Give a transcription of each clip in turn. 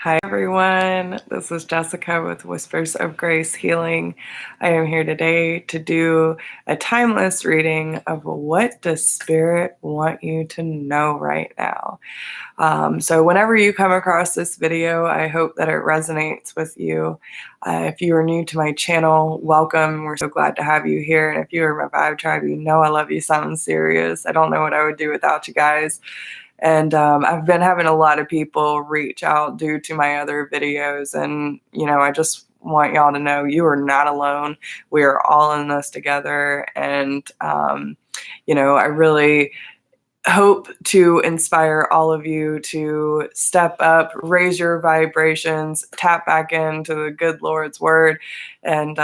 Hi everyone, this is Jessica with Whispers of Grace Healing. I am here today to do a timeless reading of what does Spirit want you to know right now. So whenever you come across this video, I hope that it resonates with you. If you are new to my channel, welcome. We're so glad to have you here. And if you are my Vibe Tribe, you know I love you something serious. I don't know what I would do without you guys. And I've been having a lot of people reach out due to my other videos. And, I just want y'all to know you are not alone. We are all in this together. And, I really hope to inspire all of you to step up, raise your vibrations, tap back into the good Lord's word, and,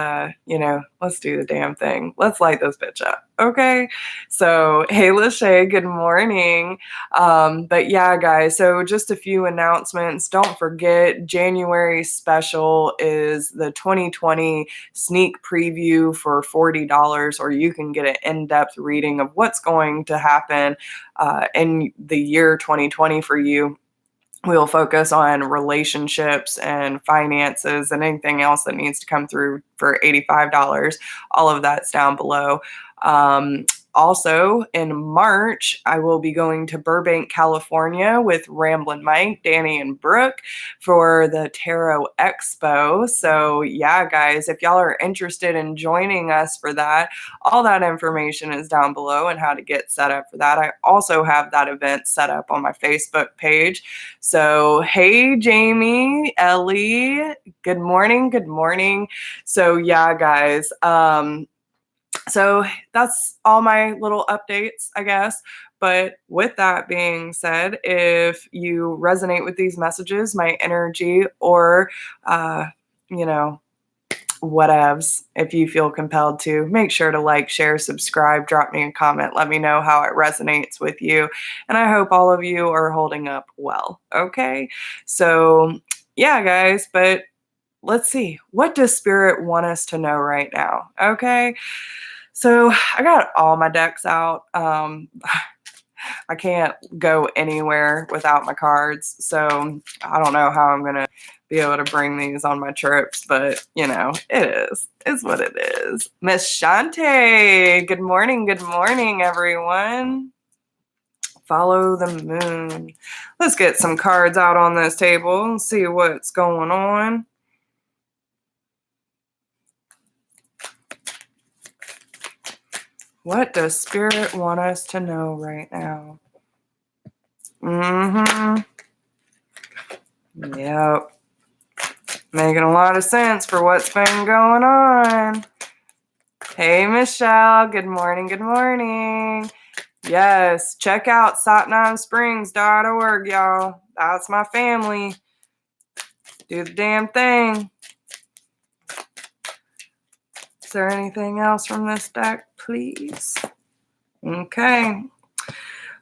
let's do the damn thing. Let's light this bitch up. Okay. So, hey, Lachey, good morning. But yeah, guys, so just a few announcements. Don't forget, January special is the 2020 sneak preview for $40, or you can get an in-depth reading of what's going to happen in the year 2020 for you. We'll focus on relationships and finances and anything else that needs to come through for $85. All of that's down below. Also, in March, I will be going to Burbank, California with Ramblin Mike, Danny, and Brooke for the Tarot Expo. So yeah, guys, if y'all are interested in joining us for that, all that information is down below and how to get set up for that. I also have that event set up on my Facebook page. So hey, Jamie, Ellie, good morning, good morning. So yeah, guys, so that's all my little updates, I guess. But with that being said, if you resonate with these messages, my energy, or, whatevs, if you feel compelled to, make sure to like, share, subscribe, drop me a comment. Let me know how it resonates with you. And I hope all of you are holding up well. Okay. So yeah, guys, but let's see. What does Spirit want us to know right now? Okay. So I got all my decks out. I can't go anywhere without my cards. So I don't know how I'm going to be able to bring these on my trips, but it is. It's what it is. Miss Shante, good morning, everyone. Follow the moon. Let's get some cards out on this table and see what's going on. What does Spirit want us to know right now? Yep. Making a lot of sense for what's been going on. Hey, Michelle. Good morning, good morning. Yes, check out satnamsprings.org, y'all. That's my family. Do the damn thing. Is there anything else from this deck, please? Okay.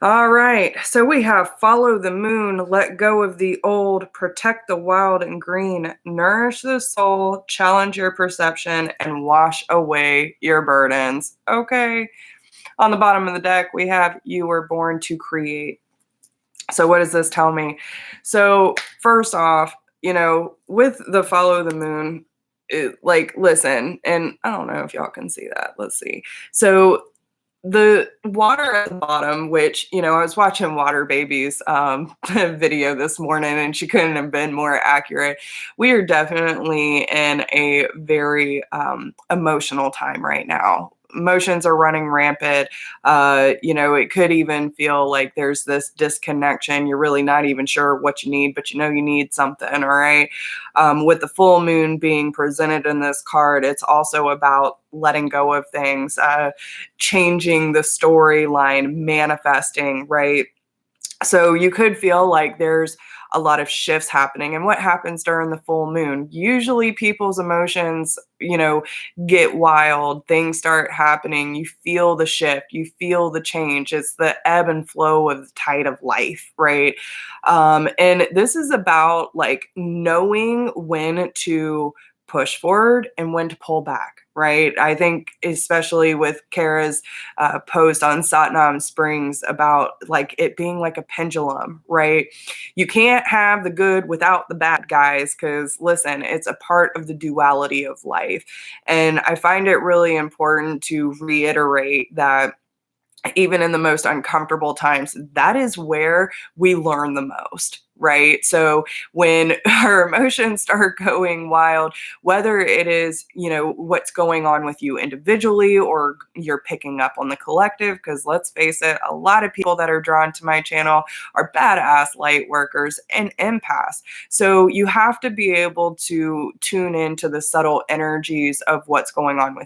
All right. So we have follow the moon, let go of the old, protect the wild and green, nourish the soul, challenge your perception, and wash away your burdens. Okay. On the bottom of the deck, we have you were born to create. So what does this tell me? So first off, with the follow the moon, listen, and I don't know if y'all can see that. Let's see. So the water at the bottom, which, I was watching Water Baby's video this morning, and she couldn't have been more accurate. We are definitely in a very emotional time right now. Emotions are running rampant. It could even feel like there's this disconnection. You're really not even sure what you need, but you need something, all right? With the full moon being presented in this card, it's also about letting go of things, changing the storyline, manifesting, right? So you could feel like there's a lot of shifts happening. And what happens during the full moon? Usually people's emotions, get wild. Things start happening. You feel the shift. You feel the change. It's the ebb and flow of the tide of life, right? And this is about knowing when to push forward and when to pull back, right? I think especially with Kara's post on Satnam Springs about like it being like a pendulum, right? You can't have the good without the bad, guys, because listen, it's a part of the duality of life. And I find it really important to reiterate that even in the most uncomfortable times, that is where we learn the most, right? So when our emotions start going wild, whether it is, what's going on with you individually or you're picking up on the collective, because let's face it, a lot of people that are drawn to my channel are badass light workers and empaths. So you have to be able to tune into the subtle energies of what's going on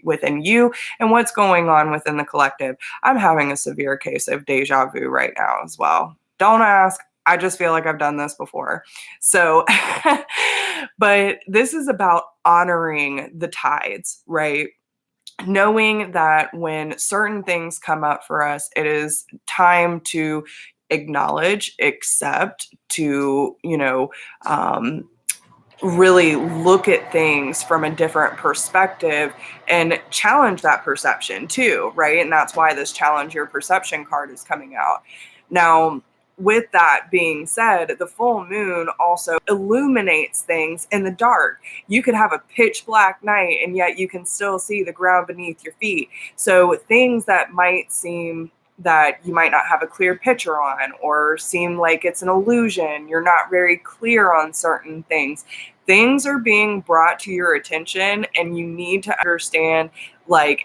within you and what's going on within the collective. I'm having a severe case of deja vu right now as well. Don't ask. I just feel like I've done this before. So, but this is about honoring the tides, right? Knowing that when certain things come up for us, it is time to acknowledge, accept, to, really look at things from a different perspective and challenge that perception too, right? And that's why this challenge your perception card is coming out. Now, with that being said, the full moon also illuminates things in the dark. You could have a pitch black night and yet you can still see the ground beneath your feet. So things that might seem that you might not have a clear picture on or seem like it's an illusion, you're not very clear on certain things. Things are being brought to your attention and you need to understand,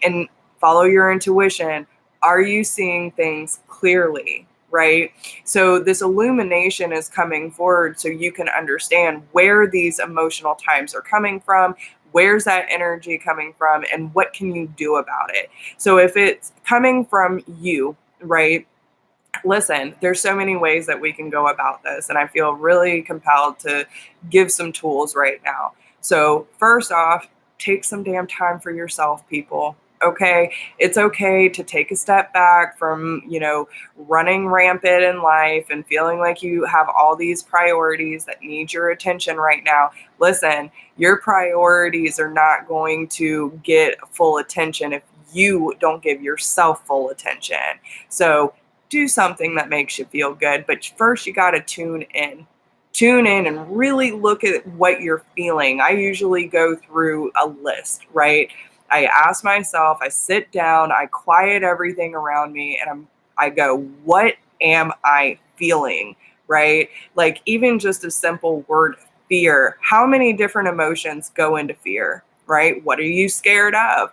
and follow your intuition. Are you seeing things clearly, right? So this illumination is coming forward so you can understand where these emotional times are coming from, where's that energy coming from, and what can you do about it? So if it's coming from you, right? Listen, there's so many ways that we can go about this, and I feel really compelled to give some tools right now. So first off, take some damn time for yourself, people. Okay, it's okay to take a step back from, running rampant in life and feeling like you have all these priorities that need your attention right now. Listen, your priorities are not going to get full attention if you don't give yourself full attention. So do something that makes you feel good. But first, you got to tune in. Tune in and really look at what you're feeling. I usually go through a list, right? I ask myself, I sit down, I quiet everything around me, and I go, what am I feeling, right? Like even just a simple word, fear. How many different emotions go into fear, right? What are you scared of?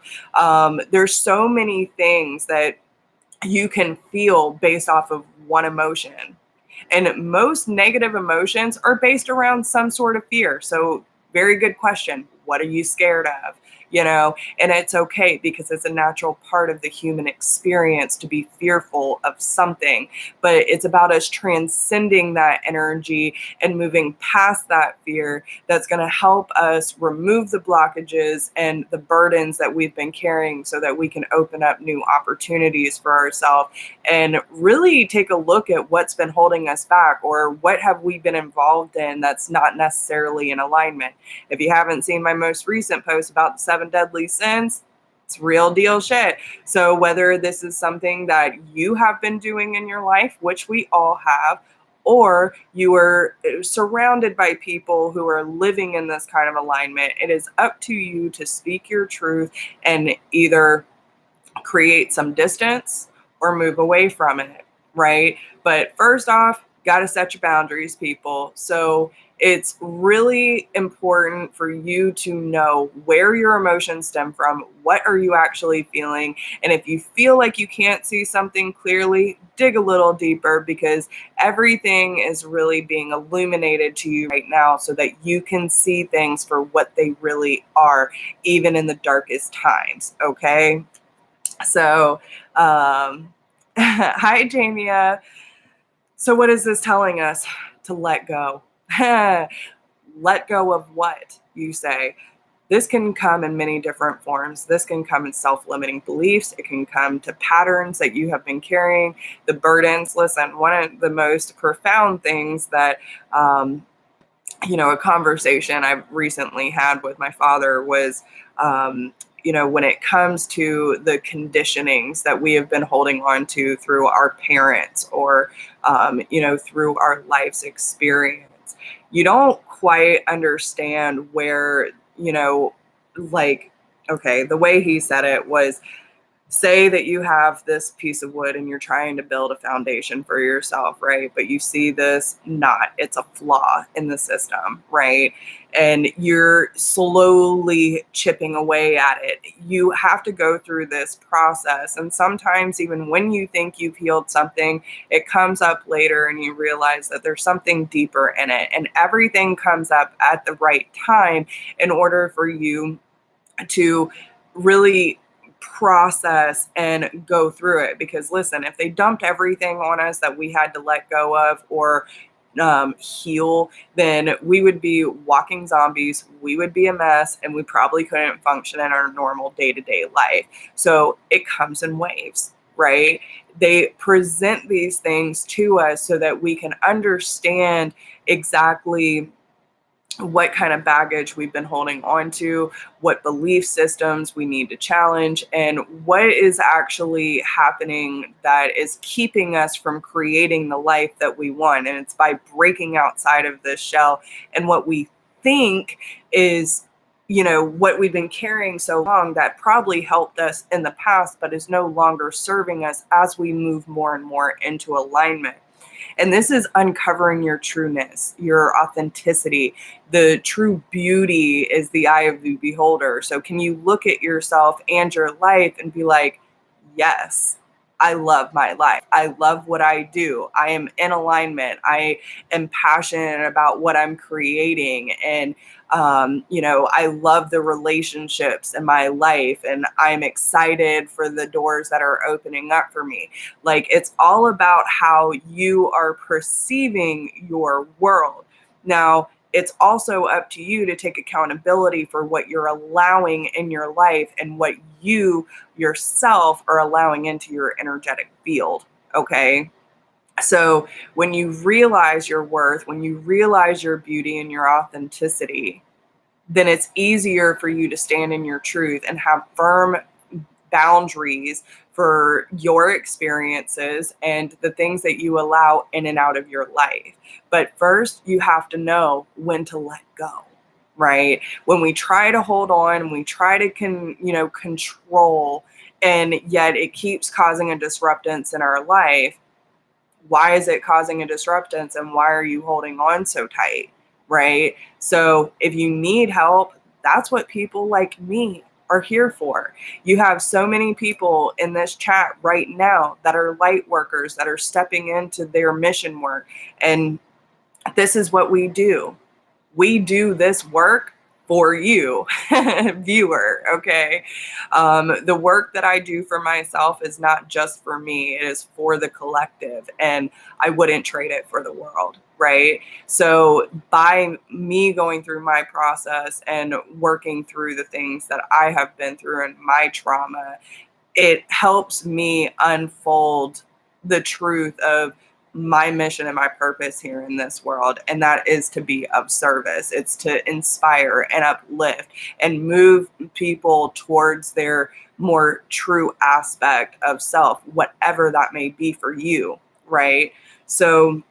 There's so many things that you can feel based off of one emotion. And most negative emotions are based around some sort of fear. So, very good question. What are you scared of? And it's okay because it's a natural part of the human experience to be fearful of something. But it's about us transcending that energy and moving past that fear that's going to help us remove the blockages and the burdens that we've been carrying so that we can open up new opportunities for ourselves and really take a look at what's been holding us back or what have we been involved in that's not necessarily in alignment. If you haven't seen my most recent post about the 7 deadly sins, it's real deal shit. So whether this is something that you have been doing in your life, which we all have, or you are surrounded by people who are living in this kind of alignment, it is up to you to speak your truth and either create some distance or move away from it, right? But first off, got to set your boundaries, people. So it's really important for you to know where your emotions stem from. What are you actually feeling? And if you feel like you can't see something clearly, dig a little deeper because everything is really being illuminated to you right now so that you can see things for what they really are, even in the darkest times, okay? So, hi, Jamia. So what is this telling us? To let go. Let go of what, you say? This can come in many different forms. This can come in self-limiting beliefs. It can come to patterns that you have been carrying, the burdens. Listen, one of the most profound things that a conversation I've recently had with my father was, when it comes to the conditionings that we have been holding on to through our parents or, through our life's experience, you don't quite understand where, like, okay, the way he said it was, say that you have this piece of wood and you're trying to build a foundation for yourself, right? But you see this knot, it's a flaw in the system, right? And you're slowly chipping away at it. You have to go through this process. And sometimes, even when you think you've healed something, it comes up later and you realize that there's something deeper in it. And everything comes up at the right time in order for you to really process and go through it. Because listen, if they dumped everything on us that we had to let go of or heal, then we would be walking zombies, we would be a mess, and we probably couldn't function in our normal day-to-day life. So it comes in waves, right? They present these things to us so that we can understand exactly what kind of baggage we've been holding on to, what belief systems we need to challenge, and what is actually happening that is keeping us from creating the life that we want. And it's by breaking outside of this shell and what we think is, what we've been carrying so long that probably helped us in the past, but is no longer serving us as we move more and more into alignment. And this is uncovering your trueness, your authenticity. The true beauty is the eye of the beholder. So can you look at yourself and your life and be like, yes, I love my life. I love what I do. I am in alignment. I am passionate about what I'm creating. And, I love the relationships in my life. And I'm excited for the doors that are opening up for me. Like, it's all about how you are perceiving your world. Now, it's also up to you to take accountability for what you're allowing in your life and what you yourself are allowing into your energetic field. Okay. So when you realize your worth, when you realize your beauty and your authenticity, then it's easier for you to stand in your truth and have firm boundaries for your experiences and the things that you allow in and out of your life. But first, you have to know when to let go, right? When we try to hold on, we try to control, and yet it keeps causing a disruptance in our life. Why is it causing a disruptance, and why are you holding on so tight, right? So if you need help, that's what people like me are here for. You have so many people in this chat right now that are light workers that are stepping into their mission work. And this is what we do. We do this work for you, viewer, okay? The work that I do for myself is not just for me, it is for the collective, and I wouldn't trade it for the world, right? So by me going through my process and working through the things that I have been through and my trauma, it helps me unfold the truth of my mission and my purpose here in this world. And that is to be of service. It's to inspire and uplift and move people towards their more true aspect of self, whatever that may be for you, right? So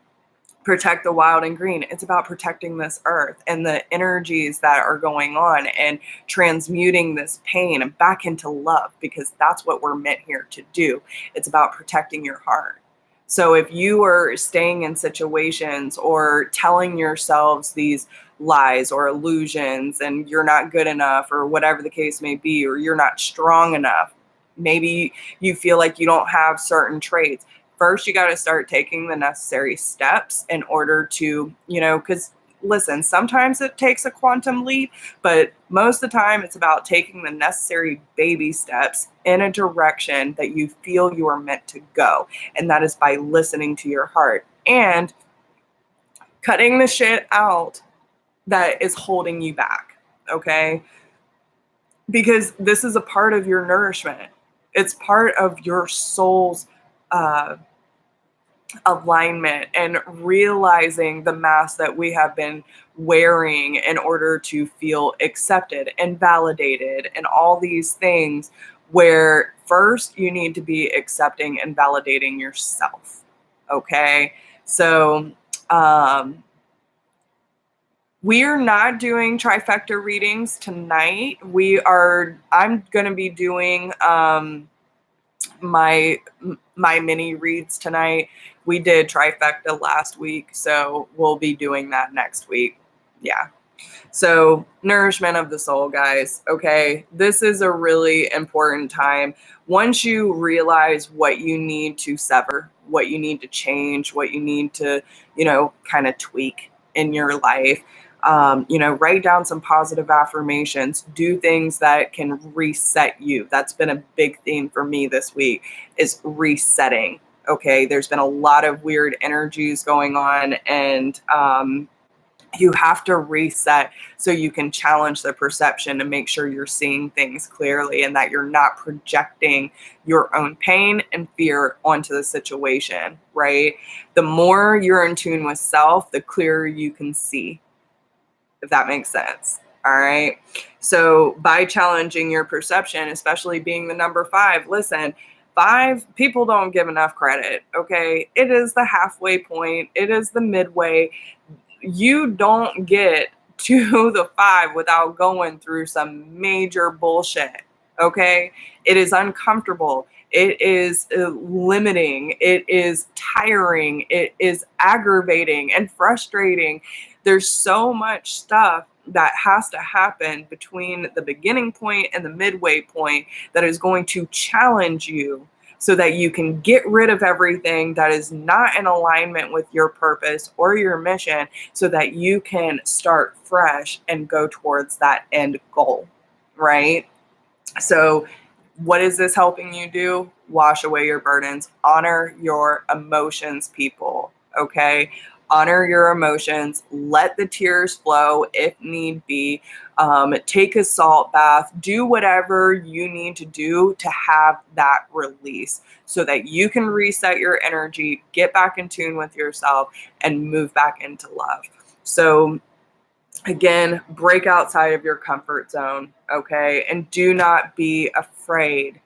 protect the wild and green. It's about protecting this earth and the energies that are going on and transmuting this pain back into love, because that's what we're meant here to do. It's about protecting your heart. So if you are staying in situations or telling yourselves these lies or illusions and you're not good enough or whatever the case may be, or you're not strong enough, maybe you feel like you don't have certain traits. First, you got to start taking the necessary steps in order to, because listen, sometimes it takes a quantum leap, but most of the time it's about taking the necessary baby steps in a direction that you feel you are meant to go. And that is by listening to your heart and cutting the shit out that is holding you back. Okay. Because this is a part of your nourishment. It's part of your soul's, alignment and realizing the mask that we have been wearing in order to feel accepted and validated and all these things, where first you need to be accepting and validating yourself. Okay. So, we're not doing trifecta readings tonight. I'm going to be doing, my mini reads tonight. We did trifecta last week, so we'll be doing that next week. Yeah. So, nourishment of the soul, guys. Okay. This is a really important time. Once you realize what you need to sever, what you need to change, what you need to, kind of tweak in your life, write down some positive affirmations, do things that can reset you. That's been a big theme for me this week, is resetting. Okay. There's been a lot of weird energies going on, and, you have to reset so you can challenge the perception to make sure you're seeing things clearly and that you're not projecting your own pain and fear onto the situation, right? The more you're in tune with self, the clearer you can see, if that makes sense. All right. So by challenging your perception, especially being the number 5, listen, 5, people don't give enough credit. Okay. It is the halfway point. It is the midway. You don't get to the 5 without going through some major bullshit. Okay. It is uncomfortable. It is limiting. It is tiring. It is aggravating and frustrating. There's so much stuff that has to happen between the beginning point and the midway point that is going to challenge you, so that you can get rid of everything that is not in alignment with your purpose or your mission, so that you can start fresh and go towards that end goal, right? So what is this helping you do? Wash away your burdens. Honor your emotions, people, okay? Honor your emotions. Let the tears flow if need be. Take a salt bath. Do whatever you need to do to have that release, so that you can reset your energy, get back in tune with yourself, and move back into love. So again, break outside of your comfort zone, okay? And do not be afraid.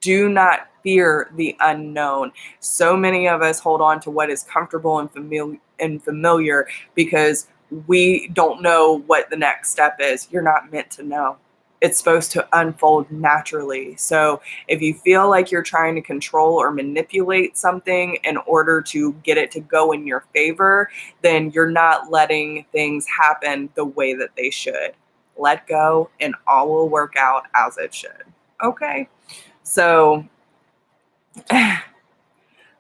Do not fear the unknown. So many of us hold on to what is comfortable and familiar because we don't know what the next step is. You're not meant to know. It's supposed to unfold naturally. So if you feel like you're trying to control or manipulate something in order to get it to go in your favor, then you're not letting things happen the way that they should. Let go and all will work out as it should. Okay. So,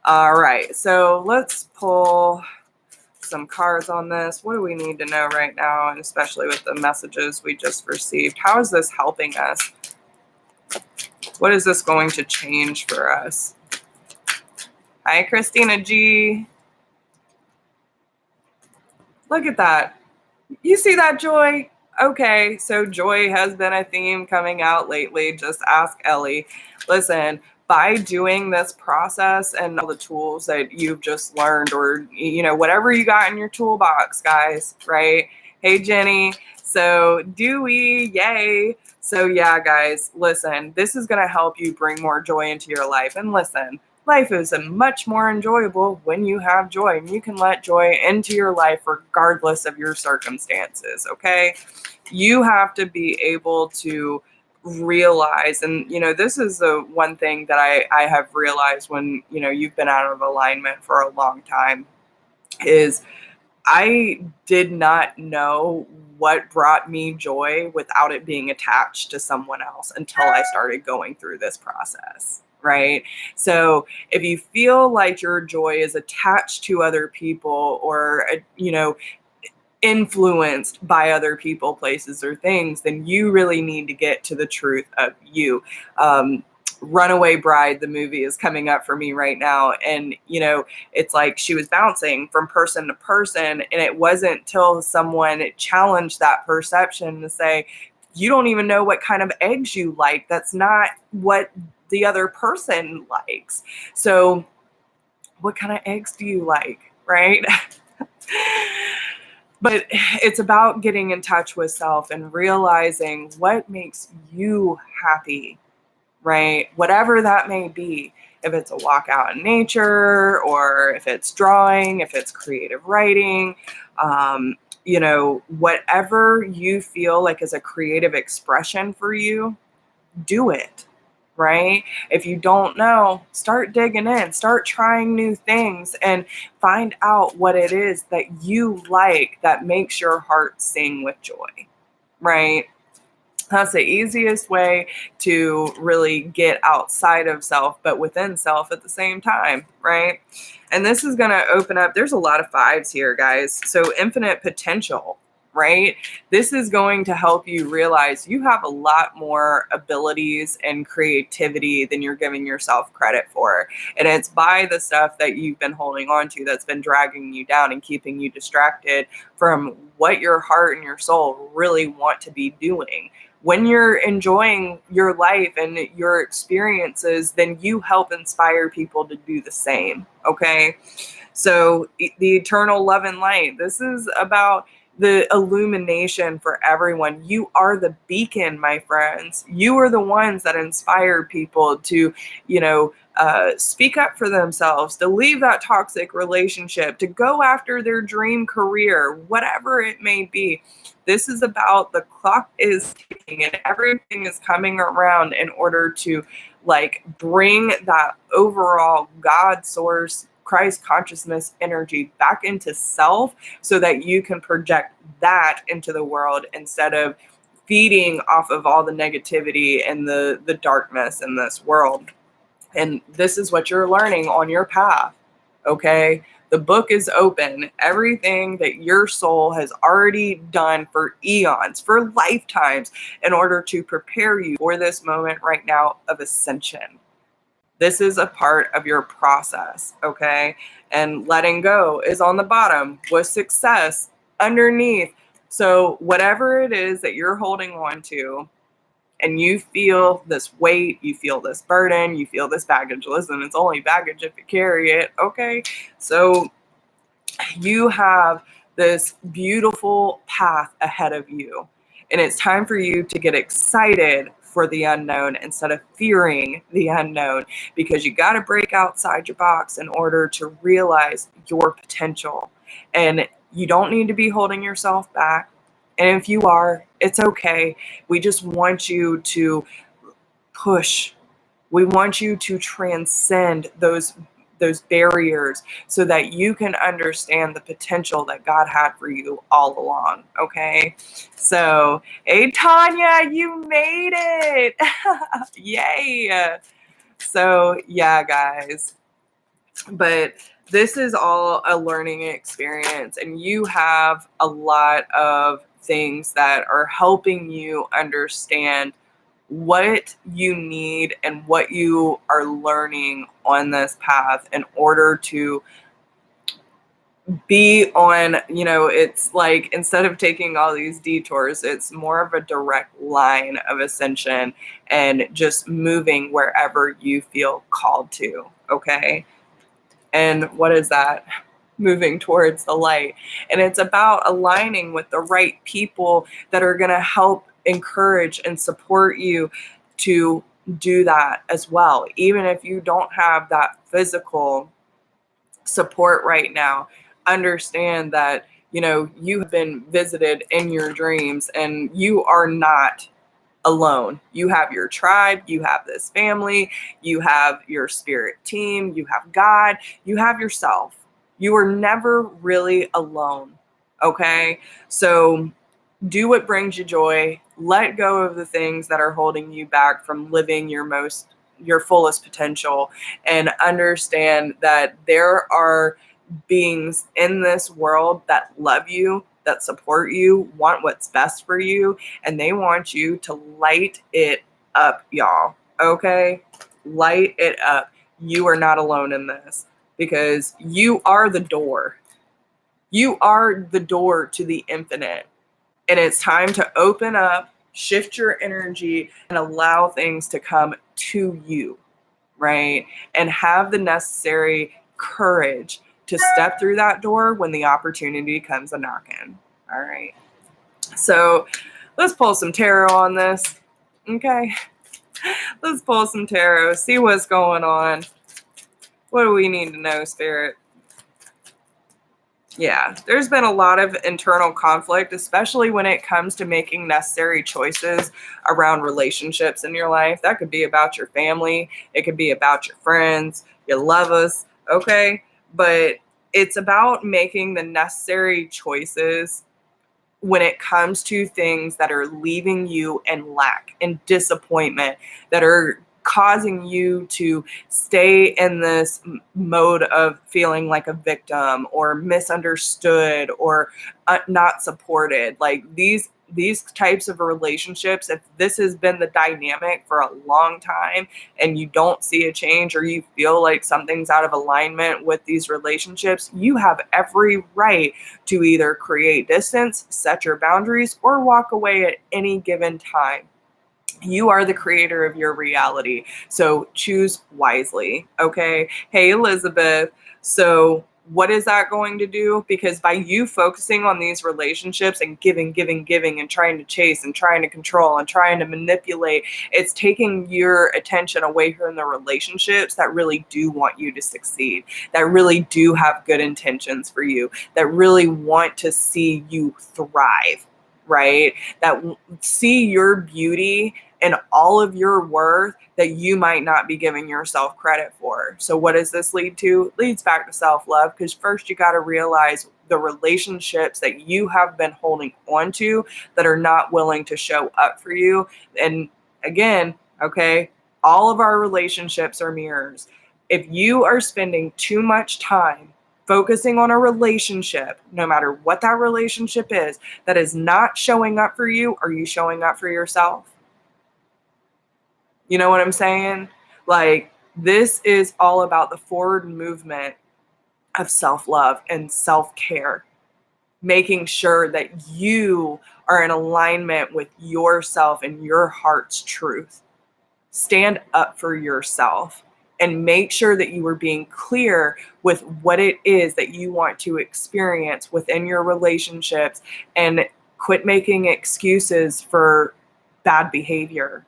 all right. So let's pull some cards on this. What do we need to know right now? And especially with the messages we just received, how is this helping us? What is this going to change for us? Hi, Christina G. Look at that. You see that, Joy? Okay, so joy has been a theme coming out lately. Just ask Ellie. Listen, by doing this process and all the tools that you've just learned, or, whatever you got in your toolbox, guys, right? Hey, Jenny. So Dewey, yay. So yeah, guys, listen, this is going to help you bring more joy into your life. And listen, life is much more enjoyable when you have joy, and you can let joy into your life regardless of your circumstances, okay? You have to be able to realize, and this is the one thing that I have realized when you've been out of alignment for a long time, is I did not know what brought me joy without it being attached to someone else until I started going through this process, right? So if you feel like your joy is attached to other people, or influenced by other people, places, or things, then you really need to get to the truth of you. Runaway Bride, the movie, is coming up for me right now. And, it's like she was bouncing from person to person. And it wasn't till someone challenged that perception to say, you don't even know what kind of eggs you like. That's not what the other person likes. So What kind of eggs do you like, right? But it's about getting in touch with self and realizing what makes you happy, right? Whatever that may be. If it's a walk out in nature, or if it's drawing, if it's creative writing, whatever you feel like is a creative expression for you, do it, right? If you don't know, start digging in, start trying new things, and find out what it is that you like that makes your heart sing with joy, right? That's the easiest way to really get outside of self, but within self at the same time, right? And this is going to open up, there's a lot of fives here, guys. So infinite potential, right? This is going to help you realize you have a lot more abilities and creativity than you're giving yourself credit for. And it's by the stuff that you've been holding on to that's been dragging you down and keeping you distracted from what your heart and your soul really want to be doing. When you're enjoying your life and your experiences, then you help inspire people to do the same, okay? So the eternal love and light, this is about the illumination for everyone. You are the beacon, my friends. You are the ones that inspire people to, speak up for themselves, to leave that toxic relationship, to go after their dream career, whatever it may be. This is about the clock is ticking and everything is coming around in order to bring that overall God source, Christ consciousness energy back into self so that you can project that into the world instead of feeding off of all the negativity and the darkness in this world. And this is what you're learning on your path, okay? The book is open. Everything that your soul has already done for eons, for lifetimes, in order to prepare you for this moment right now of ascension. This is a part of your process, okay? And letting go is on the bottom with success underneath. So whatever it is that you're holding on to, and you feel this weight, you feel this burden, you feel this baggage. Listen, it's only baggage if you carry it, okay? So you have this beautiful path ahead of you, and it's time for you to get excited for the unknown instead of fearing the unknown, because you got to break outside your box in order to realize your potential. And you don't need to be holding yourself back. And if you are, it's okay. We just want you to push. We want you to transcend those barriers so that you can understand the potential that God had for you all along, okay? So, hey, Tanya, you made it. Yay. So, yeah, guys. But this is all a learning experience, and you have a lot of things that are helping you understand what you need and what you are learning on this path in order to be on, it's like instead of taking all these detours, it's more of a direct line of ascension and just moving wherever you feel called to, okay? And what is that? Moving towards the light. And it's about aligning with the right people that are going to help encourage and support you to do that as well. Even if you don't have that physical support right now, understand that, you have been visited in your dreams and you are not alone. You have your tribe, you have this family, you have your spirit team, you have God, you have yourself. You are never really alone, okay? So do what brings you joy. Let go of the things that are holding you back from living your fullest potential, and understand that there are beings in this world that love you, that support you, want what's best for you, and they want you to light it up, y'all. Okay? Light it up. You are not alone in this, because you are the door. You are the door to the infinite. And it's time to open up, shift your energy, and allow things to come to you, right? And have the necessary courage to step through that door when the opportunity comes a knocking. All right. So let's pull some tarot on this. Okay. Let's pull some tarot, see what's going on. What do we need to know, Spirit? Yeah, there's been a lot of internal conflict, especially when it comes to making necessary choices around relationships in your life. That could be about your family. It could be about your friends, your lovers, okay? But it's about making the necessary choices when it comes to things that are leaving you in lack and disappointment, that are causing you to stay in this mode of feeling like a victim or misunderstood or not supported. Like these types of relationships, if this has been the dynamic for a long time and you don't see a change, or you feel like something's out of alignment with these relationships, you have every right to either create distance, set your boundaries, or walk away at any given time. You are the creator of your reality. So choose wisely. Okay. Hey, Elizabeth. So what is that going to do? Because by you focusing on these relationships and giving, and trying to chase and trying to control and trying to manipulate, it's taking your attention away from the relationships that really do want you to succeed, that really do have good intentions for you, that really want to see you thrive, right? That see your beauty and all of your worth that you might not be giving yourself credit for. So what does this lead to? It leads back to self-love, because first you got to realize the relationships that you have been holding on to that are not willing to show up for you. And again, okay, all of our relationships are mirrors. If you are spending too much time focusing on a relationship, no matter what that relationship is, that is not showing up for you, are you showing up for yourself? You know what I'm saying? Like, this is all about the forward movement of self-love and self-care, making sure that you are in alignment with yourself and your heart's truth. Stand up for yourself and make sure that you are being clear with what it is that you want to experience within your relationships, and quit making excuses for bad behavior.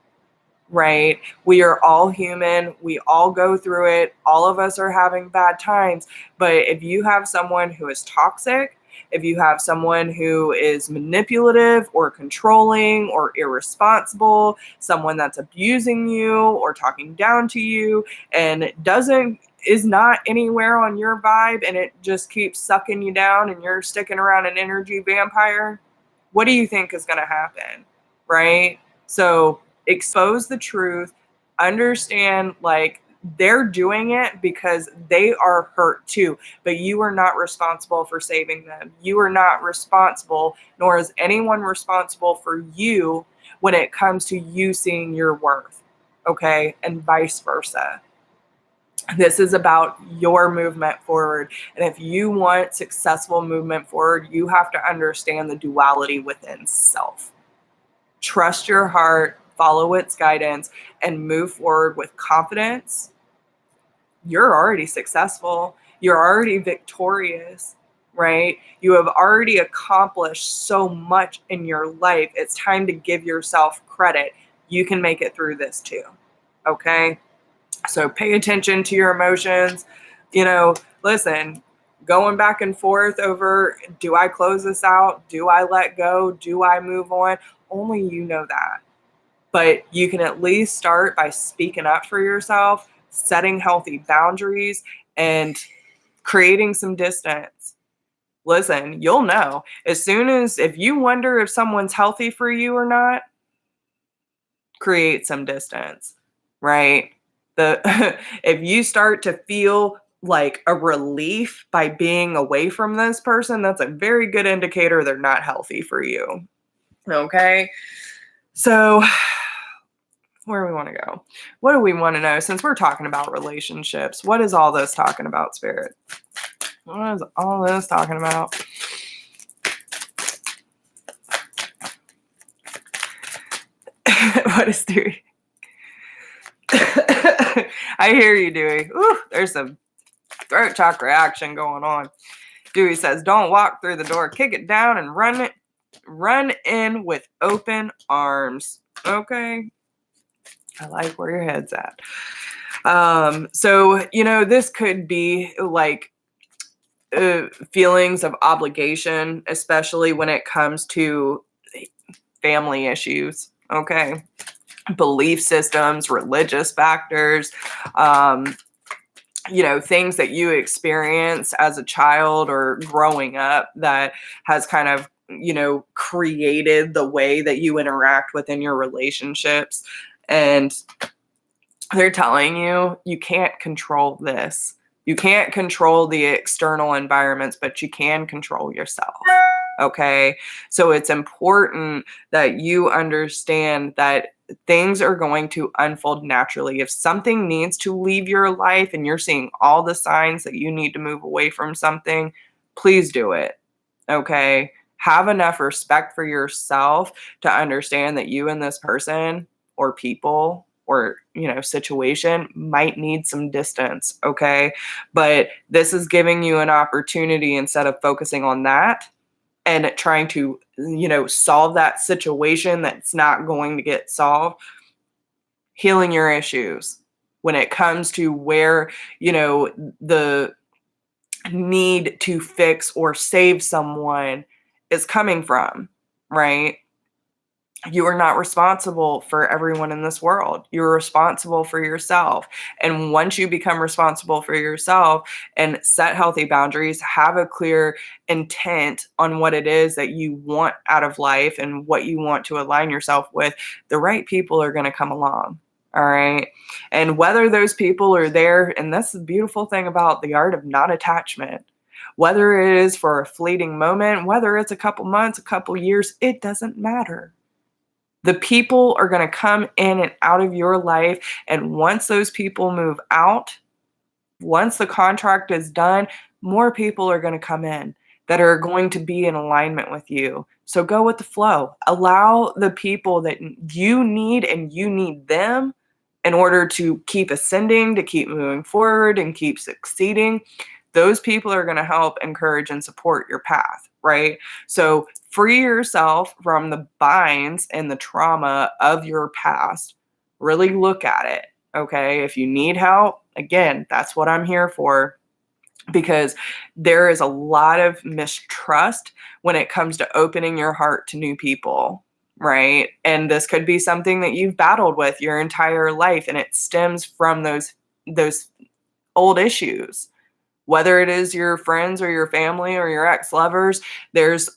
Right? We are all human. We all go through it. All of us are having bad times. But if you have someone who is toxic, if you have someone who is manipulative or controlling or irresponsible, someone that's abusing you or talking down to you and is not anywhere on your vibe, and it just keeps sucking you down and you're sticking around an energy vampire, what do you think is going to happen? Right? So expose the truth, understand, like, they're doing it because they are hurt too, but you are not responsible for saving them. You are not responsible, nor is anyone responsible for you when it comes to you seeing your worth, okay? And vice versa. This is about your movement forward. And if you want successful movement forward, you have to understand the duality within self. Trust your heart, follow its guidance, and move forward with confidence. You're already successful. You're already victorious, right? You have already accomplished so much in your life. It's time to give yourself credit. You can make it through this too, okay? So pay attention to your emotions. Listen, going back and forth over, do I close this out? Do I let go? Do I move on? Only you know that. But you can at least start by speaking up for yourself, setting healthy boundaries, and creating some distance. Listen, you'll know. As soon as, if you wonder if someone's healthy for you or not, create some distance, right? If you start to feel like a relief by being away from this person, that's a very good indicator they're not healthy for you. Okay? So where do we want to go? What do we want to know? Since we're talking about relationships, what is all this talking about, Spirit? What is all this talking about? What is theory? I hear you, Dewey. Ooh, there's some throat chakra action going on. Dewey says, don't walk through the door, kick it down and run in with open arms. Okay. I like where your head's at. So, this could be like feelings of obligation, especially when it comes to family issues. Okay. Belief systems, religious factors, things that you experience as a child or growing up that has kind of, created the way that you interact within your relationships. And they're telling you can't control this. You can't control the external environments, but you can control yourself. Okay. So it's important that you understand that things are going to unfold naturally. If something needs to leave your life and you're seeing all the signs that you need to move away from something, please do it. Okay. Have enough respect for yourself to understand that you and this person or people or, situation might need some distance. Okay. But this is giving you an opportunity, instead of focusing on that and trying to, solve that situation that's not going to get solved, healing your issues when it comes to where, the need to fix or save someone is coming from, right? You are not responsible for everyone in this world. You're responsible for yourself. And once you become responsible for yourself and set healthy boundaries, have a clear intent on what it is that you want out of life and what you want to align yourself with, the right people are going to come along. All right. And whether those people are there, and that's the beautiful thing about the art of non-attachment, whether it is for a fleeting moment, whether it's a couple months, a couple years, it doesn't matter. The people are going to come in and out of your life. And once those people move out, once the contract is done, more people are going to come in that are going to be in alignment with you. So go with the flow. Allow the people that you need and you need them in order to keep ascending, to keep moving forward and keep succeeding. Those people are going to help encourage and support your path, right? So free yourself from the binds and the trauma of your past. Really look at it, okay? If you need help, again, that's what I'm here for, because there is a lot of mistrust when it comes to opening your heart to new people, right? And this could be something that you've battled with your entire life, and it stems from those old issues. Whether it is your friends or your family or your ex-lovers, there's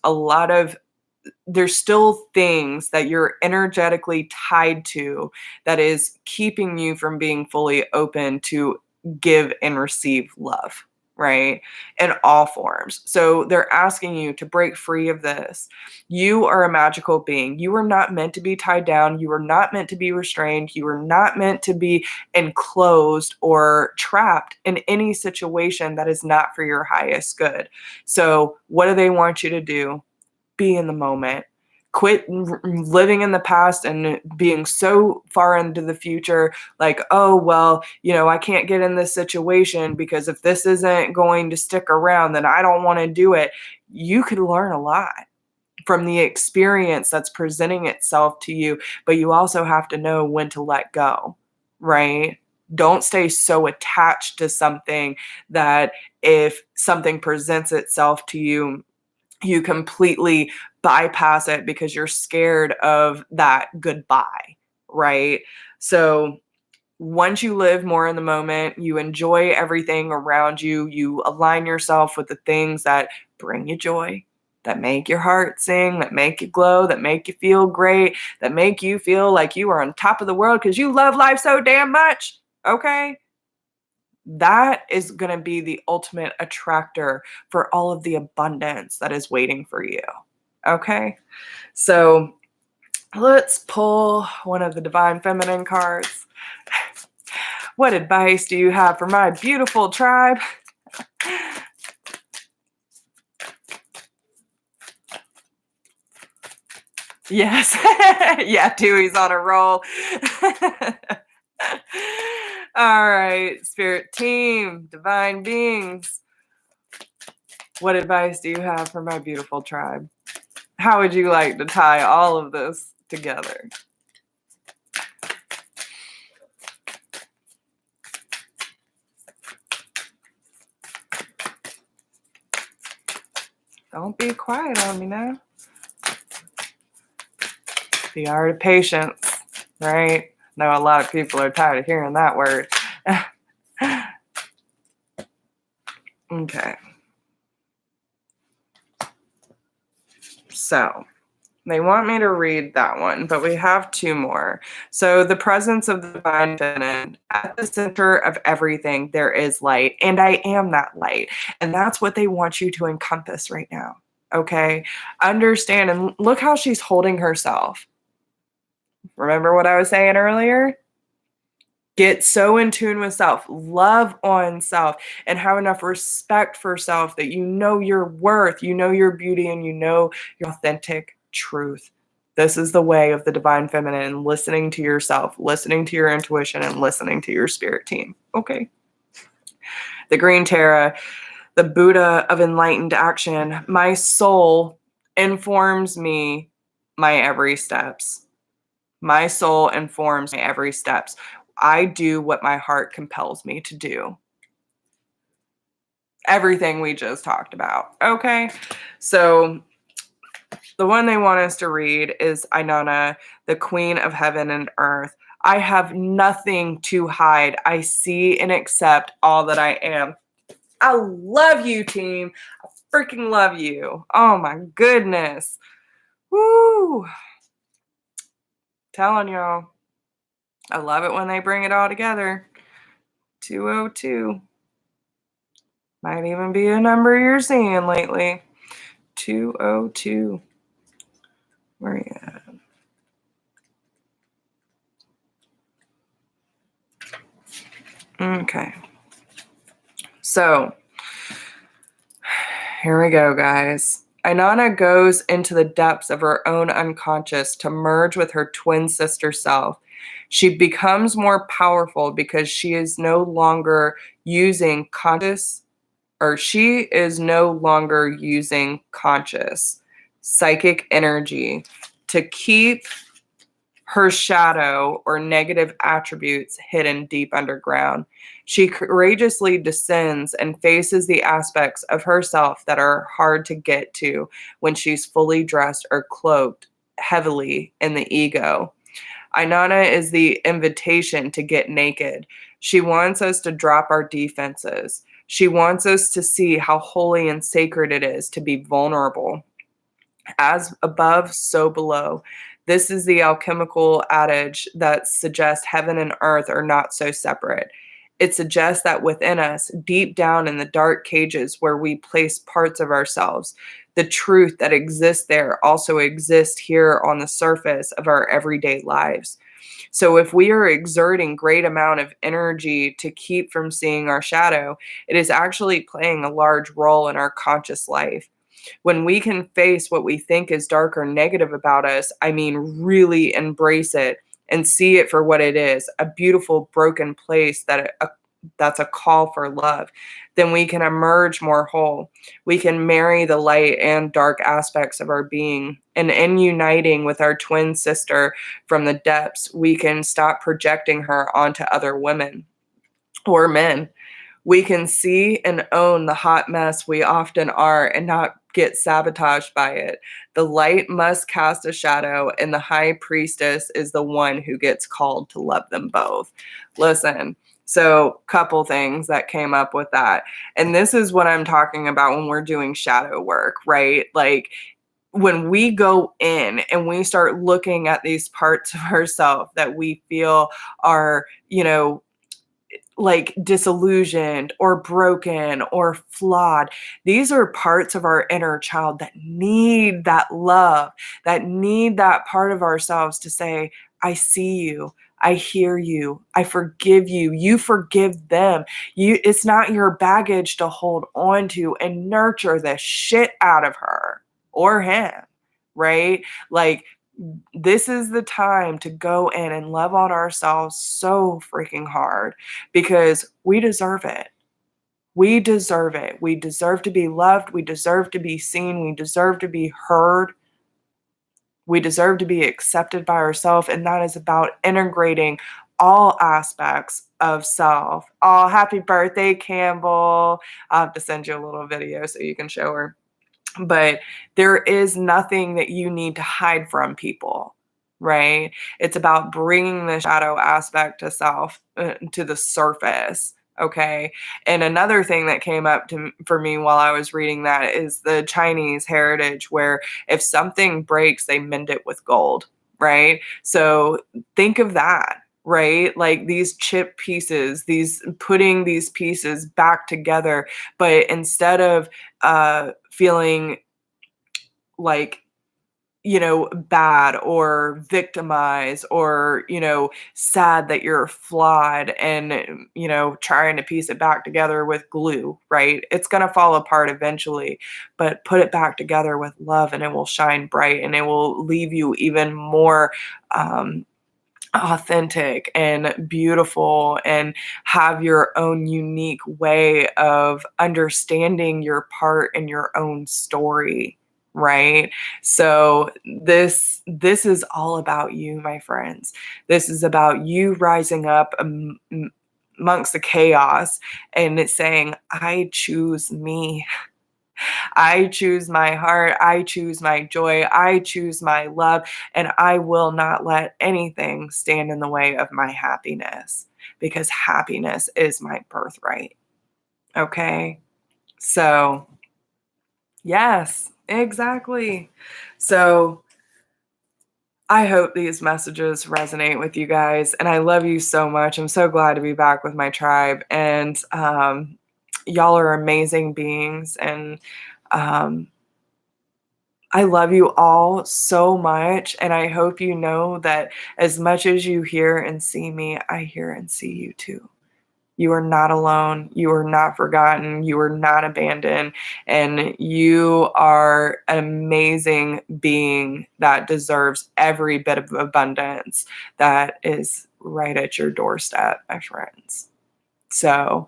still things that you're energetically tied to that is keeping you from being fully open to give and receive love, right? In all forms. So they're asking you to break free of this. You are a magical being. You are not meant to be tied down. You are not meant to be restrained. You are not meant to be enclosed or trapped in any situation that is not for your highest good. So what do they want you to do? Be in the moment. Quit living in the past and being so far into the future, like, oh, well, I can't get in this situation because if this isn't going to stick around, then I don't want to do it. You could learn a lot from the experience that's presenting itself to you, but you also have to know when to let go, right? Don't stay so attached to something that if something presents itself to you, you completely bypass it because you're scared of that goodbye, right? So once you live more in the moment, you enjoy everything around you, you align yourself with the things that bring you joy, that make your heart sing, that make you glow, that make you feel great, that make you feel like you are on top of the world because you love life so damn much, okay? That is going to be the ultimate attractor for all of the abundance that is waiting for you. Okay. So let's pull one of the Divine Feminine cards. What advice do you have for my beautiful tribe? Yes. Yeah, Dewey's on a roll. All right, spirit team, divine beings. What advice do you have for my beautiful tribe? How would you like to tie all of this together? Don't be quiet on me now. The art of patience, right? I know a lot of people are tired of hearing that word. Okay. So they want me to read that one, but we have two more. So the presence of the divine feminine. At the center of everything, there is light, and I am that light. And that's what they want you to encompass right now. Okay? Understand, and look how she's holding herself. Remember what I was saying earlier? Get so in tune with self, love on self, and have enough respect for self that you know your worth, you know your beauty, and you know your authentic truth. This is the way of the divine feminine, listening to yourself, listening to your intuition, and listening to your spirit team. Okay. The Green Terra, the Buddha of enlightened action. My soul informs me my every steps. My soul informs my every steps. I do what my heart compels me to do. Everything we just talked about. Okay. So the one they want us to read is Inanna, the Queen of Heaven and Earth. I have nothing to hide. I see and accept all that I am. I love you, team. I freaking love you. Oh my goodness. Woo. Telling y'all. I love it when they bring it all together. 202. Might even be a number you're seeing lately. 202. Where are you at? Okay. So, here we go, guys. Inanna goes into the depths of her own unconscious to merge with her twin sister self. She becomes more powerful because she is no longer using conscious psychic energy to keep her shadow or negative attributes hidden deep underground. She courageously descends and faces the aspects of herself that are hard to get to when she's fully dressed or cloaked heavily in the ego. Inanna is the invitation to get naked. She wants us to drop our defenses. She wants us to see how holy and sacred it is to be vulnerable. As above, so below. This is the alchemical adage that suggests heaven and earth are not so separate. It suggests that within us, deep down in the dark cages where we place parts of ourselves, the truth that exists there also exists here on the surface of our everyday lives. So if we are exerting great amount of energy to keep from seeing our shadow, it is actually playing a large role in our conscious life. When we can face what we think is dark or negative about us, I mean, really embrace it and see it for what it is, a beautiful broken place that's a call for love, then we can emerge more whole. We can marry the light and dark aspects of our being. And in uniting with our twin sister from the depths, we can stop projecting her onto other women or men. We can see and own the hot mess we often are and not get sabotaged by it. The light must cast a shadow, and the high priestess is the one who gets called to love them both. Listen, so couple things that came up with that. And this is what I'm talking about when we're doing shadow work, right? Like when we go in and we start looking at these parts of ourselves that we feel are, like disillusioned or broken or flawed. These are parts of our inner child that need that love, that need that part of ourselves to say, I see you. I hear you. I forgive you. You forgive them. It's not your baggage to hold on to and nurture the shit out of her or him, right? Like This is the time to go in and love on ourselves so freaking hard, because we deserve it. We deserve it. We deserve to be loved. We deserve to be seen. We deserve to be heard. We deserve to be accepted by ourselves. And that is about integrating all aspects of self. Oh, happy birthday, Campbell. I'll have to send you a little video so you can show her. But there is nothing that you need to hide from people, right? It's about bringing the shadow aspect to self to the surface. Okay. And another thing that came up for me while I was reading that is the Chinese heritage, where if something breaks, they mend it with gold, right? So think of that, right? Like these chip pieces, these putting these pieces back together, but instead of feeling like, bad or victimized or, sad that you're flawed and, trying to piece it back together with glue, right? It's going to fall apart eventually, but put it back together with love and it will shine bright and it will leave you even more authentic and beautiful and have your own unique way of understanding your part in your own story, right? So this is all about you, my friends. This is about you rising up amongst the chaos and it's saying, I choose me. I choose my heart. I choose my joy. I choose my love. And I will not let anything stand in the way of my happiness, because happiness is my birthright. Okay. So, yes, exactly. So, I hope these messages resonate with you guys. And I love you so much. I'm so glad to be back with my tribe. And y'all are amazing beings. And um, I love you all so much, and I hope you know that as much as you hear and see me, I hear and see you too. You are not alone. You are not forgotten. You are not abandoned. And you are an amazing being that deserves every bit of abundance that is right at your doorstep, my friends. So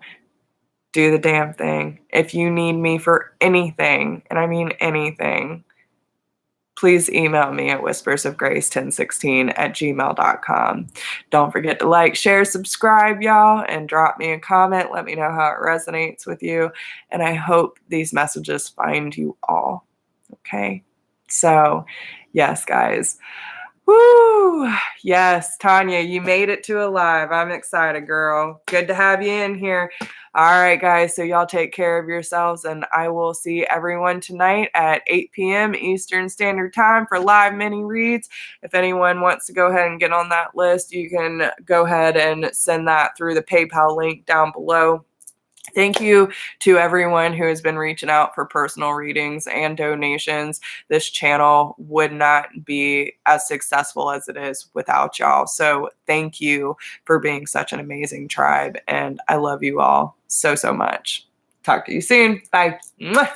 do the damn thing. If you need me for anything, and I mean anything, please email me at whispersofgrace1016@gmail.com. Don't forget to like, share, subscribe, y'all, and drop me a comment. Let me know how it resonates with you. And I hope these messages find you all. Okay? So, yes, guys. Woo! Yes, Tanya, you made it to a live. I'm excited, girl. Good to have you in here. All right, guys. So y'all take care of yourselves, and I will see everyone tonight at 8 p.m. Eastern Standard Time for live mini reads. If anyone wants to go ahead and get on that list, you can go ahead and send that through the PayPal link down below. Thank you to everyone who has been reaching out for personal readings and donations. This channel would not be as successful as it is without y'all. So thank you for being such an amazing tribe. And I love you all so, so much. Talk to you soon. Bye. Mwah.